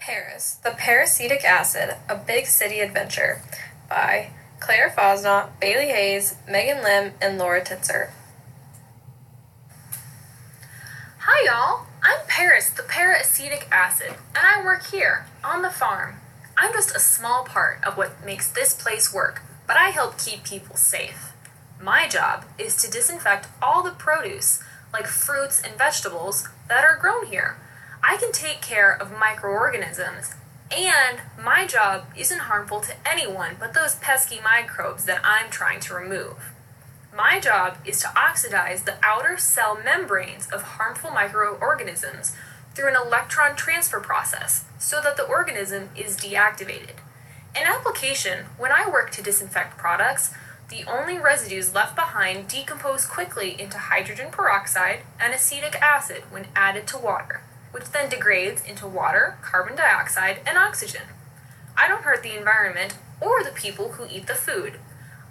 Paris, the Peracetic Acid, A Big City Adventure by Claire Fosnaugh, Bailey Hayes, Megan Lim, and Laura Titzer. Hi y'all, I'm Paris, the Peracetic Acid, and I work here, on the farm. I'm just a small part of what makes this place work, but I help keep people safe. My job is to disinfect all the produce, like fruits and vegetables, that are grown here. I can take care of microorganisms, and my job isn't harmful to anyone but those pesky microbes that I'm trying to remove. My job is to oxidize the outer cell membranes of harmful microorganisms through an electron transfer process so that the organism is deactivated. In application, when I work to disinfect products, the only residues left behind decompose quickly into hydrogen peroxide and acetic acid when added to water, which then degrades into water, carbon dioxide, and oxygen. I don't hurt the environment or the people who eat the food.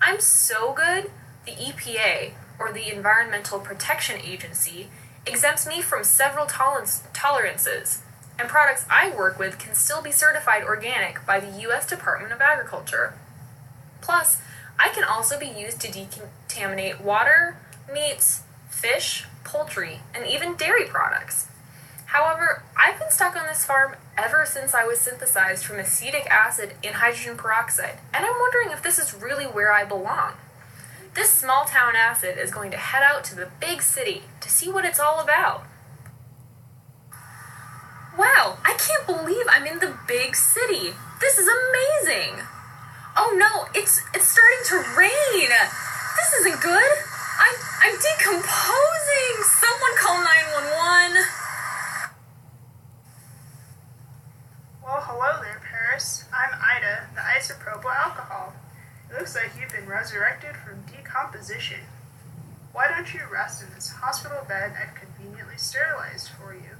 I'm so good, the EPA, or the Environmental Protection Agency, exempts me from several tolerances, and products I work with can still be certified organic by the U.S. Department of Agriculture. Plus, I can also be used to decontaminate water, meats, fish, poultry, and even dairy products. However, I've been stuck on this farm ever since I was synthesized from acetic acid and hydrogen peroxide, and I'm wondering if this is really where I belong. This small town acid is going to head out to the big city to see what it's all about. Wow, I can't believe I'm in the big city. This is amazing. Oh no, it's starting to rain. This isn't good. I'm decomposing. Someone call 911. Well, hello there, Paris. I'm Ida the Isopropyl Alcohol. It looks like you've been resurrected from decomposition. Why don't you rest in this hospital bed I've conveniently sterilized for you?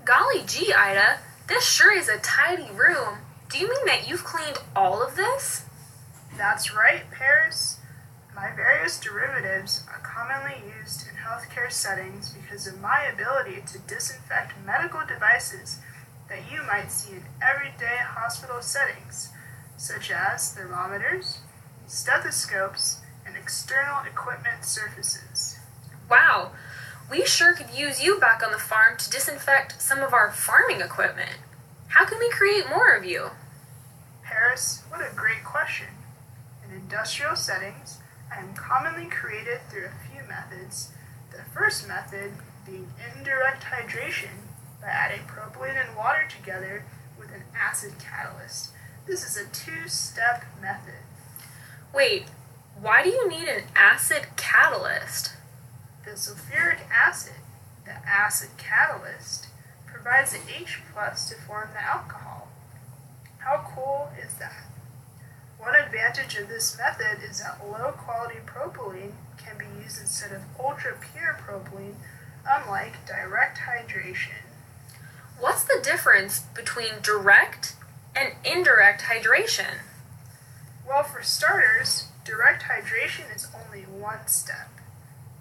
Golly gee, Ida, this sure is a tidy room. Do you mean that you've cleaned all of this? That's right, Paris. My various derivatives are commonly used in healthcare settings because of my ability to disinfect medical devices that you might see in everyday hospital settings, such as thermometers, stethoscopes, and external equipment surfaces. Wow, we sure could use you back on the farm to disinfect some of our farming equipment. How can we create more of you? Paris, what a great question. In industrial settings, I am commonly created through a few methods. The first method being indirect hydration by adding propylene and water together with an acid catalyst. This is a two-step method. Wait, why do you need an acid catalyst? The sulfuric acid, the acid catalyst, provides the H plus to form the alcohol. How cool is that? One advantage of this method is that low-quality propylene can be used instead of ultra-pure propylene, unlike direct hydration. What's the difference between direct and indirect hydration? Well, for starters, direct hydration is only one step.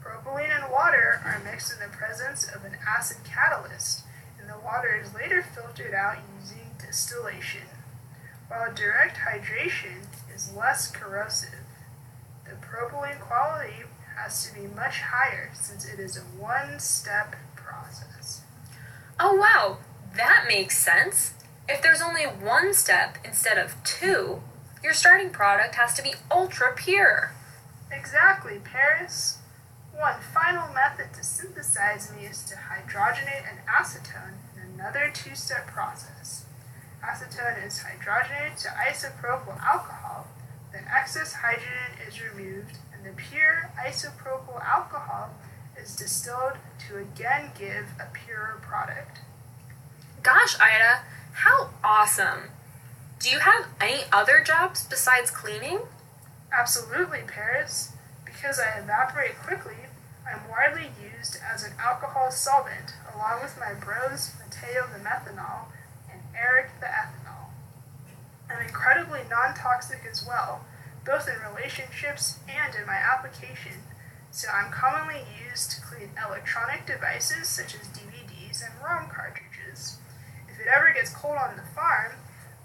Propylene and water are mixed in the presence of an acid catalyst, and the water is later filtered out using distillation, while direct hydration is less corrosive. The propylene quality has to be much higher since it is a one-step process. Oh wow, that makes sense. If there's only one step instead of two, your starting product has to be ultra pure. Exactly, Paris. One final method to synthesize me is to hydrogenate an acetone in another two-step process. Acetone is hydrogenated to isopropyl alcohol, then excess hydrogen is removed, and the pure isopropyl alcohol is distilled to again give a purer product. Gosh, Ida, how awesome! Do you have any other jobs besides cleaning? Absolutely, Paris. Because I evaporate quickly, I'm widely used as an alcohol solvent, along with my bros Mateo the methanol and Eric the ethanol. I'm incredibly non-toxic as well, both in relationships and in my application, so I'm commonly used to clean electronic devices such as DVDs and ROM cartridges. If If it ever gets cold on the farm,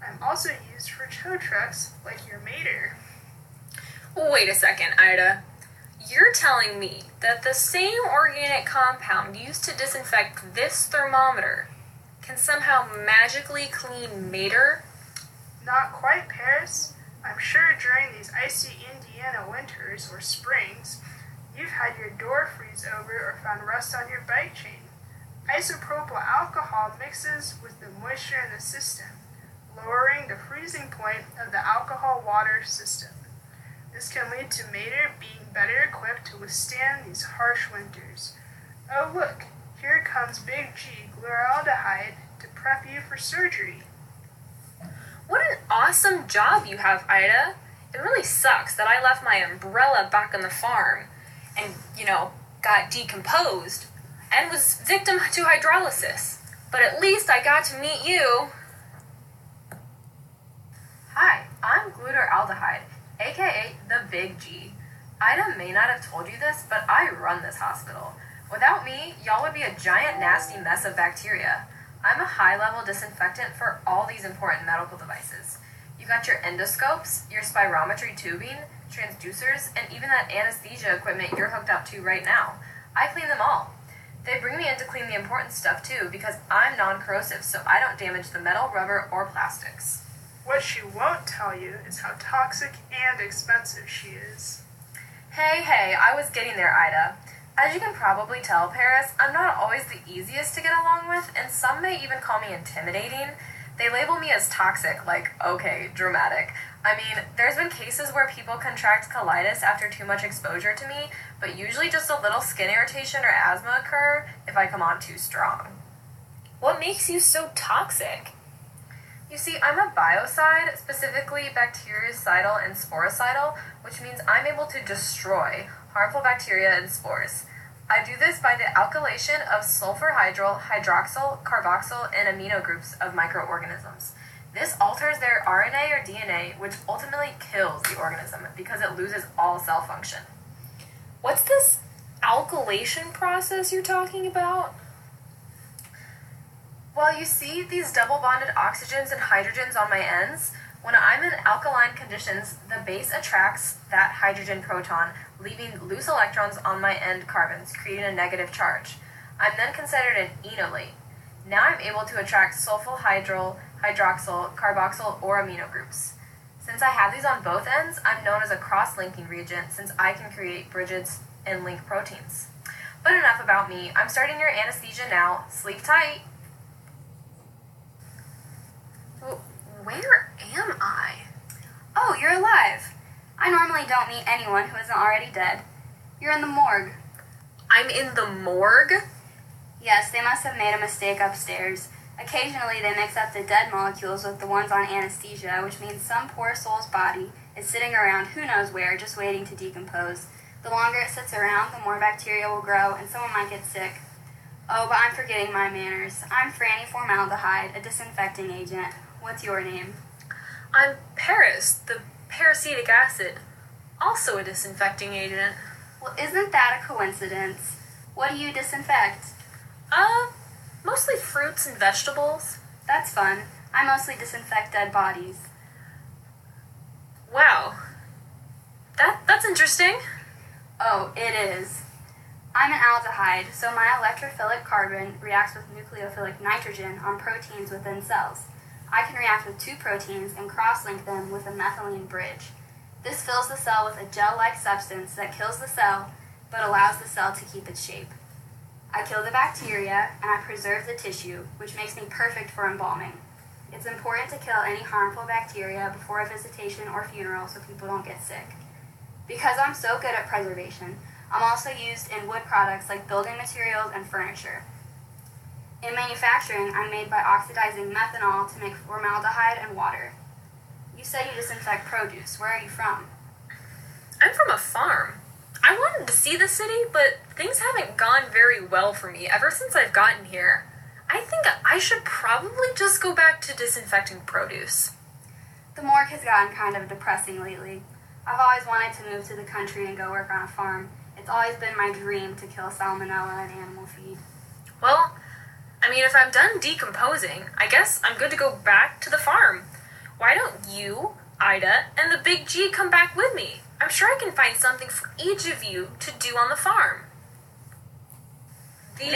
I'm also used for tow trucks like your mater. Wait a second, Ida. You're telling me that the same organic compound used to disinfect this thermometer can somehow magically clean mater? Not quite, Paris. I'm sure during these icy Indiana winters or springs, you've had your door freeze over or found rust on your bike chain. Isopropyl alcohol mixes with the moisture in the system, lowering the freezing point of the alcohol water system. This can lead to mater being better equipped to withstand these harsh winters. Oh look, here comes Big G Glutaraldehyde to prep you for surgery. What an awesome job you have, Ida. It really sucks that I left my umbrella back on the farm and, got decomposed and was victim to hydrolysis. But at least I got to meet you. Hi, I'm Glutaraldehyde, aka the Big G. Ida may not have told you this, but I run this hospital. Without me, y'all would be a giant nasty mess of bacteria. I'm a high-level disinfectant for all these important medical devices. You got your endoscopes, your spirometry tubing, transducers, and even that anesthesia equipment you're hooked up to right now. I clean them all. They bring me in to clean the important stuff too because I'm non-corrosive, so I don't damage the metal, rubber, or plastics. What she won't tell you is how toxic and expensive she is. Hey, I was getting there, Ida. As you can probably tell, Paris, I'm not always the easiest to get along with, and some may even call me intimidating. They label me as toxic, like, okay, dramatic. I mean, there's been cases where people contract colitis after too much exposure to me, but usually just a little skin irritation or asthma occur if I come on too strong. What makes you so toxic? You see, I'm a biocide, specifically bactericidal and sporicidal, which means I'm able to destroy harmful bacteria and spores. I do this by the alkylation of sulfurhydryl, hydroxyl, carboxyl, and amino groups of microorganisms. This alters their RNA or DNA, which ultimately kills the organism because it loses all cell function. What's this alkylation process you're talking about? Well, you see these double-bonded oxygens and hydrogens on my ends? When I'm in alkaline conditions, the base attracts that hydrogen proton, leaving loose electrons on my end carbons, creating a negative charge. I'm then considered an enolate. Now I'm able to attract sulfurhydryl, hydroxyl, carboxyl, or amino groups. Since I have these on both ends, I'm known as a cross-linking reagent since I can create bridges and link proteins. But enough about me. I'm starting your anesthesia now. Sleep tight. Where am I? Oh, you're alive. I normally don't meet anyone who isn't already dead. You're in the morgue. I'm in the morgue? Yes, they must have made a mistake upstairs. Occasionally, they mix up the dead molecules with the ones on anesthesia, which means some poor soul's body is sitting around who knows where, just waiting to decompose. The longer it sits around, the more bacteria will grow, and someone might get sick. Oh, but I'm forgetting my manners. I'm Franny Formaldehyde, a disinfecting agent. What's your name? I'm Paris, the Peracetic Acid, also a disinfecting agent. Well, isn't that a coincidence? What do you disinfect? Mostly fruits and vegetables. That's fun. I mostly disinfect dead bodies. Wow. That's interesting. Oh, it is. I'm an aldehyde, so my electrophilic carbon reacts with nucleophilic nitrogen on proteins within cells. I can react with two proteins and cross-link them with a methylene bridge. This fills the cell with a gel-like substance that kills the cell, but allows the cell to keep its shape. I kill the bacteria, and I preserve the tissue, which makes me perfect for embalming. It's important to kill any harmful bacteria before a visitation or funeral so people don't get sick. Because I'm so good at preservation, I'm also used in wood products like building materials and furniture. In manufacturing, I'm made by oxidizing methanol to make formaldehyde and water. You said you disinfect produce. Where are you from? I'm from a farm. I wanted to see the city, but things haven't gone very well for me ever since I've gotten here. I think I should probably just go back to disinfecting produce. The morgue has gotten kind of depressing lately. I've always wanted to move to the country and go work on a farm. It's always been my dream to kill salmonella in animal feed. Well, mean, if I'm done decomposing, I guess I'm good to go back to the farm. Why don't you, Ida, and the big G come back with me? I'm sure I can find something for each of you to do on the farm. The